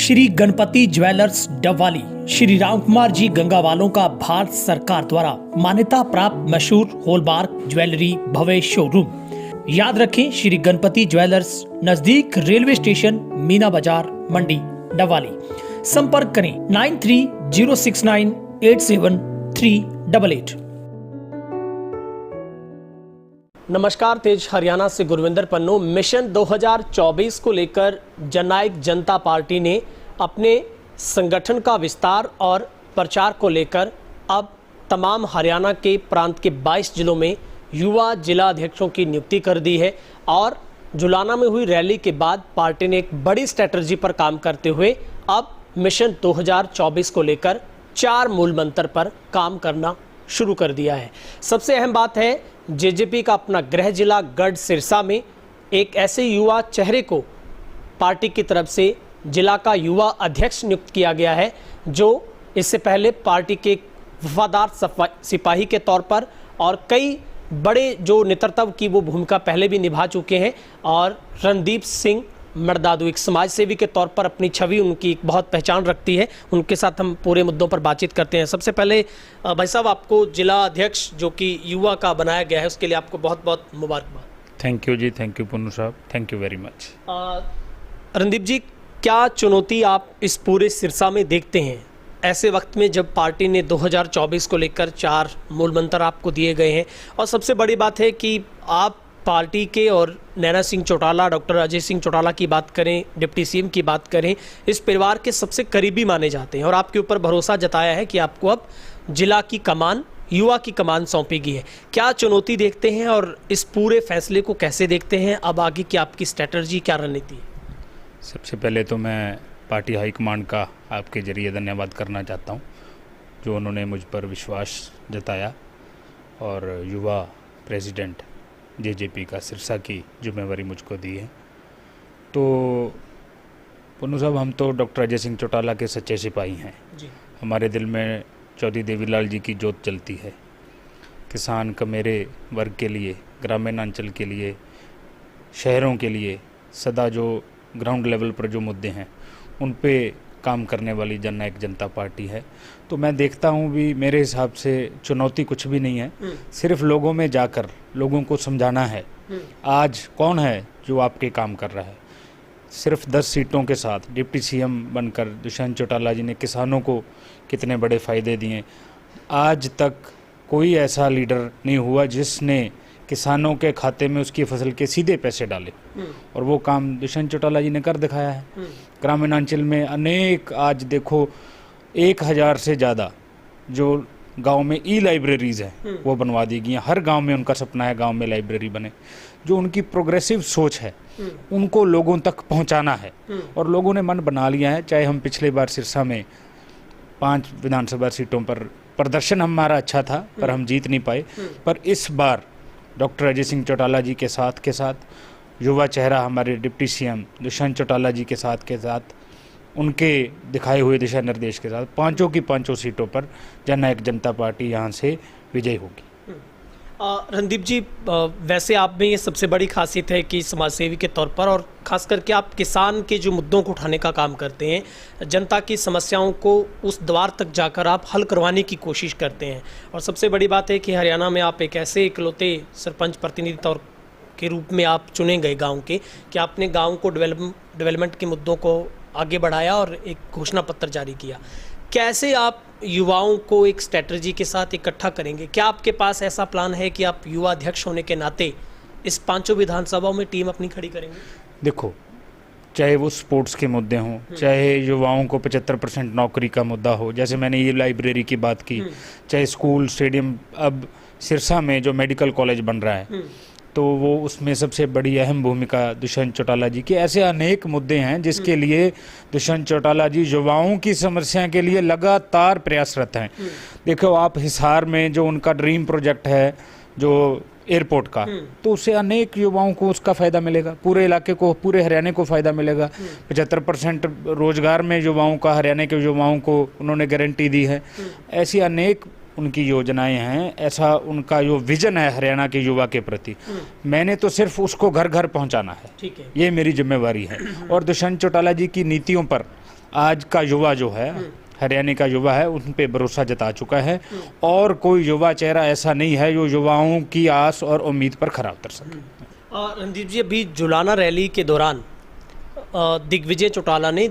Shri Ganpati jewellers Dabwali Shri Ram Kumar ji गंगावालों का भारत सरकार द्वारा मान्यता प्राप्त मशहूर हॉलमार्क ज्वेलरी भव्य शोरूम। याद रखें, श्री गणपति ज्वेलर्स, नजदीक रेलवे स्टेशन, मीना बाजार, मंडी, डबवाली। संपर्क करें 9306987388। नमस्कार, तेज हरियाणा से गुरविंदर पन्नू। मिशन 2024 को लेकर जननायक जनता पार्टी ने अपने संगठन का विस्तार और प्रचार को लेकर अब तमाम हरियाणा के प्रांत के 22 जिलों में युवा जिला अध्यक्षों की नियुक्ति कर दी है। और जुलाना में हुई रैली के बाद पार्टी ने एक बड़ी स्ट्रैटेजी पर काम करते हुए अब मिशन 2024 को लेकर 4 मूल मंत्र पर काम करना शुरू कर दिया है। सबसे अहम बात है, जेजेपी का अपना गृह जिला गढ़ सिरसा में एक ऐसे युवा चेहरे को पार्टी की तरफ से जिला का युवा अध्यक्ष नियुक्त किया गया है, जो इससे पहले पार्टी के वफादार सिपाही के तौर पर और कई बड़े जो नेतृत्व की वो भूमिका पहले भी निभा चुके हैं। और रणदीप सिंह मर्दादू एक समाज सेवी के तौर पर अपनी छवि उनकी एक बहुत पहचान रखती है। उनके साथ हम पूरे मुद्दों पर बातचीत करते हैं। सबसे पहले भाई साहब, आपको जिला अध्यक्ष जो कि युवा का बनाया गया है, उसके लिए आपको बहुत बहुत मुबारकबाद। Thank you ji, thank you Punnu साहब, thank you very much. Randeep ji, क्या चुनौती आप इस पूरे सिरसा में देखते हैं ऐसे वक्त में जब पार्टी ने 2024 को लेकर 4 मूल मंत्र आपको दिए गए हैं? और सबसे बड़ी बात है कि आप पार्टी के और नैना सिंह चौटाला, डॉक्टर अजय सिंह चौटाला की बात करें, डिप्टी सीएम की बात करें, इस परिवार के सबसे करीबी माने जाते हैं और आपके ऊपर भरोसा जताया है कि आपको अब जिला की कमान, युवा की कमान सौंपी गई है। क्या चुनौती देखते हैं और इस पूरे फैसले को कैसे देखते हैं? अब आगे की आपकी स्ट्रैटेजी, क्या रणनीति है? सबसे पहले तो मैं पार्टी हाईकमांड का आपके जरिए धन्यवाद करना चाहता हूँ, जो उन्होंने मुझ पर विश्वास जताया और युवा प्रेसिडेंट जेजेपी का सिरसा की जिम्मेवारी मुझको दी है। तो पुन्नू साहब, हम तो डॉक्टर अजय सिंह चौटाला के सच्चे सिपाही हैं जी। हमारे दिल में चौधरी देवीलाल जी की जोत जलती है। किसान का मेरे वर्ग के लिए, ग्रामीण अंचल के लिए, शहरों के लिए सदा जो ग्राउंड लेवल पर जो मुद्दे हैं उन पे काम करने वाली जननायक जनता पार्टी है। तो मैं देखता हूँ भी, मेरे हिसाब से चुनौती कुछ भी नहीं है, सिर्फ लोगों में जाकर लोगों को समझाना है आज कौन है जो आपके काम कर रहा है। सिर्फ 10 सीटों के साथ डिप्टी सीएम बनकर दुष्यंत चौटाला जी ने किसानों को कितने बड़े फ़ायदे दिए। आज तक कोई ऐसा लीडर नहीं हुआ जिसने किसानों के खाते में उसकी फसल के सीधे पैसे डाले, और वो काम दुष्यंत चौटाला जी ने कर दिखाया है। ग्रामीण अंचल में अनेक, आज देखो 1000 से ज़्यादा जो गांव में लाइब्रेरीज़ हैं वो बनवा दी गई हैं। हर गांव में उनका सपना है गांव में लाइब्रेरी बने। जो उनकी प्रोग्रेसिव सोच है उनको लोगों तक पहुंचाना है और लोगों ने मन बना लिया है। चाहे हम पिछले बार सिरसा में 5 विधानसभा सीटों पर प्रदर्शन हमारा अच्छा था पर हम जीत नहीं पाए, पर इस बार डॉक्टर अजय सिंह चौटाला जी के साथ युवा चेहरा हमारे डिप्टी सीएम दुष्यंत चौटाला जी के साथ उनके दिखाए हुए दिशा निर्देश के साथ 5 सीटों पर जननायक जनता पार्टी यहाँ से विजयी होगी। रणदीप जी, वैसे आप में ये सबसे बड़ी खासियत है कि समाजसेवी के तौर पर और ख़ास करके आप किसान के जो मुद्दों को उठाने का काम करते हैं, जनता की समस्याओं को उस द्वार तक जाकर आप हल करवाने की कोशिश करते हैं। और सबसे बड़ी बात है कि हरियाणा में आप एक ऐसे इकलौते सरपंच प्रतिनिधि तौर के रूप में आप चुने गए गाँव के, कि आपने गाँव को डेवलपमेंट के मुद्दों को आगे बढ़ाया और एक घोषणा पत्र जारी किया। कैसे आप युवाओं को एक स्ट्रैटेजी के साथ इकट्ठा करेंगे? क्या आपके पास ऐसा प्लान है कि आप युवा अध्यक्ष होने के नाते इस 5 विधानसभाओं में टीम अपनी खड़ी करेंगे? देखो, चाहे वो स्पोर्ट्स के मुद्दे हों, चाहे युवाओं को 75% नौकरी का मुद्दा हो, जैसे मैंने ये लाइब्रेरी की बात की, चाहे स्कूल, स्टेडियम, अब सिरसा में जो मेडिकल कॉलेज बन रहा है तो वो उसमें सबसे बड़ी अहम भूमिका दुष्यंत चौटाला जी की। ऐसे अनेक मुद्दे हैं जिसके लिए दुष्यंत चौटाला जी युवाओं की समस्या के लिए लगातार प्रयासरत हैं। देखो, आप हिसार में जो उनका ड्रीम प्रोजेक्ट है जो एयरपोर्ट का, तो उससे अनेक युवाओं को उसका फ़ायदा मिलेगा, पूरे इलाके को, पूरे हरियाणा को फ़ायदा मिलेगा। 75% रोज़गार में युवाओं का, हरियाणा के युवाओं को उन्होंने गारंटी दी है। ऐसी अनेक उनकी योजनाएं हैं, ऐसा उनका जो विजन है हरियाणा के युवा के प्रति, मैंने तो सिर्फ उसको घर घर पहुंचाना है, ये मेरी जिम्मेवारी है। और दुष्यंत चौटाला जी की नीतियों पर आज का युवा जो है, हरियाणा का युवा है, उन पे भरोसा जता चुका है और कोई युवा चेहरा ऐसा नहीं है जो युवाओं की आस और उम्मीद पर खरा उतर सके। रणदीप जी, अभी जुलाना रैली के दौरान दिग्विजय चौटाला ने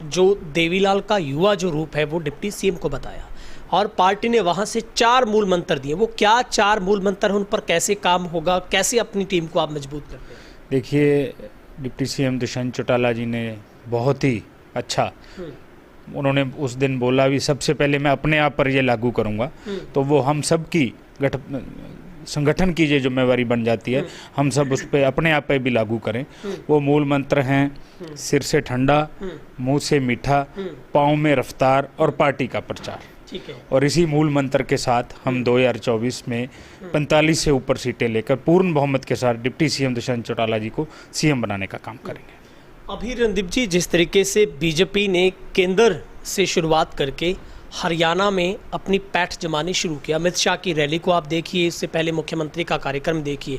जो देवीलाल का युवा जो रूप है वो डिप्टी सीएम को बताया और पार्टी ने वहां से 4 मूल मंत्र दिए। वो क्या 4 मूल मंत्र हैं, उन पर कैसे काम होगा, कैसे अपनी टीम को आप मजबूत करते हैं? देखिए, डिप्टी सीएम दुष्यंत चौटाला जी ने बहुत ही अच्छा, उन्होंने उस दिन बोला भी सबसे पहले मैं अपने आप पर ये लागू करूँगा, तो वो हम सब की संगठन की ये जिम्मेवारी बन जाती है, हम सब उस पर अपने आप पे भी लागू करें। वो मूल मंत्र हैं सिर से ठंडा, मुंह से मीठा, पाँव में रफ्तार और पार्टी का प्रचार। ठीक है। और इसी मूल मंत्र के साथ हम 2024 में 45 से ऊपर सीटें लेकर पूर्ण बहुमत के साथ डिप्टी सीएम दुष्यंत चौटाला जी को सीएम बनाने का काम करेंगे। अभी रणदीप जी, जिस तरीके से बीजेपी ने केंद्र से शुरुआत करके हरियाणा में अपनी पैठ जमानी शुरू किया, अमित शाह की रैली को आप देखिए, इससे पहले मुख्यमंत्री का कार्यक्रम देखिए,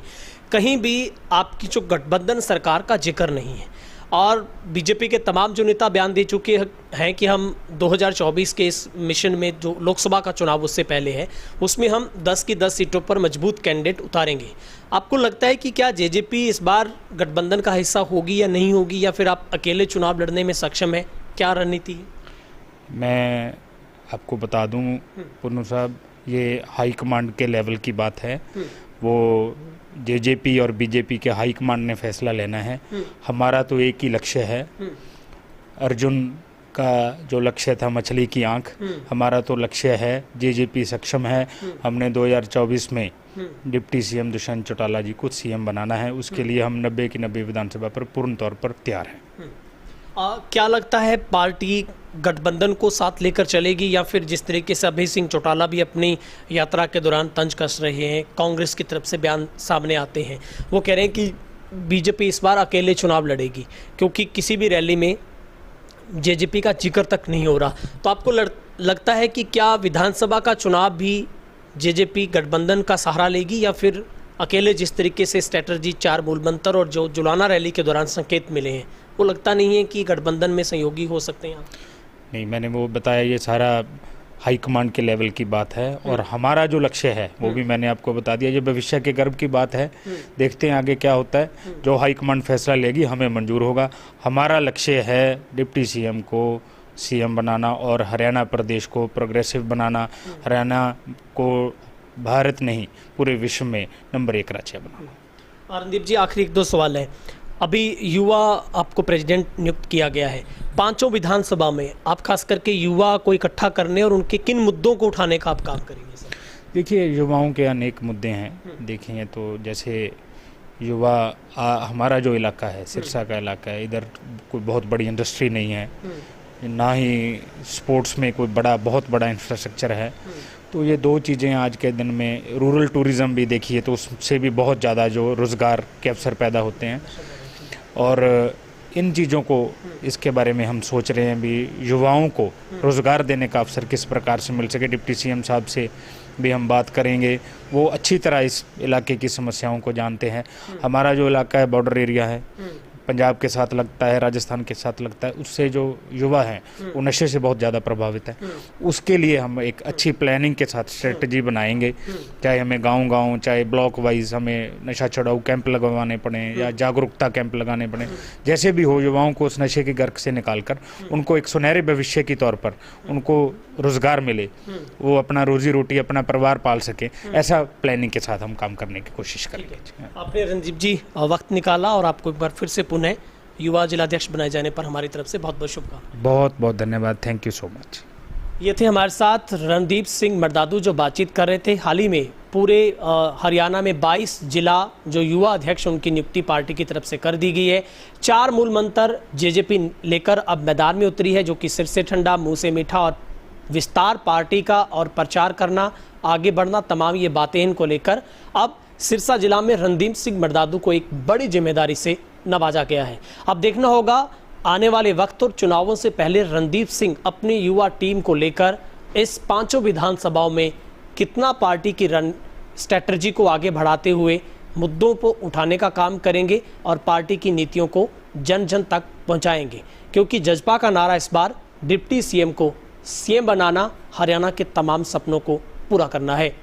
कहीं भी आपकी जो गठबंधन सरकार का जिक्र नहीं है और बीजेपी के तमाम जो नेता बयान दे चुके हैं कि हम 2024 के इस मिशन में जो लोकसभा का चुनाव उससे पहले है उसमें हम 10 की 10 सीटों पर मजबूत कैंडिडेट उतारेंगे। आपको लगता है कि क्या जेजेपी इस बार गठबंधन का हिस्सा होगी या नहीं होगी, या फिर आप अकेले चुनाव लड़ने में सक्षम है? क्या रणनीति है? मैं आपको बता दूं पुन्नू साहब, ये हाईकमांड के लेवल की बात है, वो जेजेपी और बीजेपी के हाईकमांड ने फैसला लेना है। हमारा तो एक ही लक्ष्य है, अर्जुन का जो लक्ष्य था मछली की आंख, हमारा तो लक्ष्य है, जेजेपी सक्षम है, हमने 2024 में डिप्टी सीएम दुष्यंत चौटाला जी को सीएम बनाना है, उसके लिए हम 90 की 90 विधानसभा पर पूर्ण तौर पर तैयार हैं। क्या लगता है पार्टी गठबंधन को साथ लेकर चलेगी, या फिर जिस तरीके से अभय सिंह चौटाला भी अपनी यात्रा के दौरान तंज कस रहे हैं, कांग्रेस की तरफ से बयान सामने आते हैं, वो कह रहे हैं कि बीजेपी इस बार अकेले चुनाव लड़ेगी क्योंकि किसी भी रैली में जेजेपी का जिक्र तक नहीं हो रहा, तो आपको लगता है कि क्या विधानसभा का चुनाव भी जेजेपी गठबंधन का सहारा लेगी, या फिर अकेले जिस तरीके से स्ट्रैटेजी 4 मूल मंत्र और जो जुलाना रैली के दौरान संकेत मिले हैं, वो लगता नहीं है कि गठबंधन में सहयोगी हो सकते हैं आप? नहीं, मैंने वो बताया, ये सारा हाईकमांड के लेवल की बात है और हमारा जो लक्ष्य है वो भी मैंने आपको बता दिया। ये भविष्य के गर्व की बात है, देखते हैं आगे क्या होता है। जो हाईकमांड फैसला लेगी हमें मंजूर होगा। हमारा लक्ष्य है डिप्टी सीएम को सीएम बनाना और हरियाणा प्रदेश को प्रोग्रेसिव बनाना, हरियाणा को भारत नहीं पूरे विश्व में नंबर 1 राज्य बनाना। रणदीप जी, आखिरी 1-2 सवाल है। अभी युवा आपको प्रेसिडेंट नियुक्त किया गया है, 5 विधानसभा में आप खास करके युवा को इकट्ठा करने और उनके किन मुद्दों को उठाने का आप काम करेंगे सर? देखिए, युवाओं के अनेक मुद्दे हैं। देखें तो जैसे युवा हमारा जो इलाका है, सिरसा का इलाका है, इधर कोई बहुत बड़ी इंडस्ट्री नहीं है, ना ही स्पोर्ट्स में कोई बहुत बड़ा इंफ्रास्ट्रक्चर है। तो ये 2 चीज़ें आज के दिन में, रूरल टूरिज़्म भी देखिए तो उससे भी बहुत ज़्यादा जो रोज़गार के अवसर पैदा होते हैं, और इन चीज़ों को, इसके बारे में हम सोच रहे हैं भी युवाओं को रोज़गार देने का अवसर किस प्रकार से मिल सके। डिप्टी सीएम साहब से भी हम बात करेंगे, वो अच्छी तरह इस इलाके की समस्याओं को जानते हैं। हमारा जो इलाका है बॉर्डर एरिया है, पंजाब के साथ लगता है, राजस्थान के साथ लगता है, उससे जो युवा हैं वो नशे से बहुत ज़्यादा प्रभावित है। उसके लिए हम एक अच्छी प्लानिंग के साथ स्ट्रेटजी बनाएंगे, चाहे हमें गांव-गांव, चाहे ब्लॉक वाइज हमें नशा छुड़ाऊ कैंप लगवाने पड़े या जागरूकता कैंप लगाने पड़े, जैसे भी हो युवाओं को उस नशे के गर्क से निकालकर उनको एक सुनहरे भविष्य के तौर पर उनको रोज़गार मिले, वो अपना रोजी रोटी, अपना परिवार पाल सके, ऐसा प्लानिंग के साथ हम काम करने की कोशिश करेंगे। आपने रणदीप जी वक्त निकाला और आपको एक बार फिर से पुनः युवा जिलाध्यक्ष बनाए जाने पर हमारी तरफ से बहुत बहुत शुभकामनाएं। बहुत बहुत धन्यवाद, थैंक यू सो मच। ये थे हमारे साथ रणदीप सिंह मरदादू जो बातचीत कर रहे थे। हाल ही में पूरे हरियाणा में 22 जिला जो युवा अध्यक्ष उनकी नियुक्ति पार्टी की तरफ से कर दी गई है। 4 मूल मंत्र जेजेपी लेकर अब मैदान में उतरी है, जो कि सिर से ठंडा, मुंह से मीठा और विस्तार पार्टी का और प्रचार करना, आगे बढ़ना, तमाम ये बातें इनको लेकर अब सिरसा जिला में रणदीप सिंह मरदादू को एक बड़ी जिम्मेदारी से नवाजा गया है। अब देखना होगा आने वाले वक्त और चुनावों से पहले रणदीप सिंह अपनी युवा टीम को लेकर इस 5 विधानसभाओं में कितना पार्टी की स्ट्रैटेजी को आगे बढ़ाते हुए मुद्दों को उठाने का काम करेंगे और पार्टी की नीतियों को जन जन तक पहुंचाएंगे। क्योंकि जजपा का नारा इस बार डिप्टी सीएम को सीएम बनाना, हरियाणा के तमाम सपनों को पूरा करना है।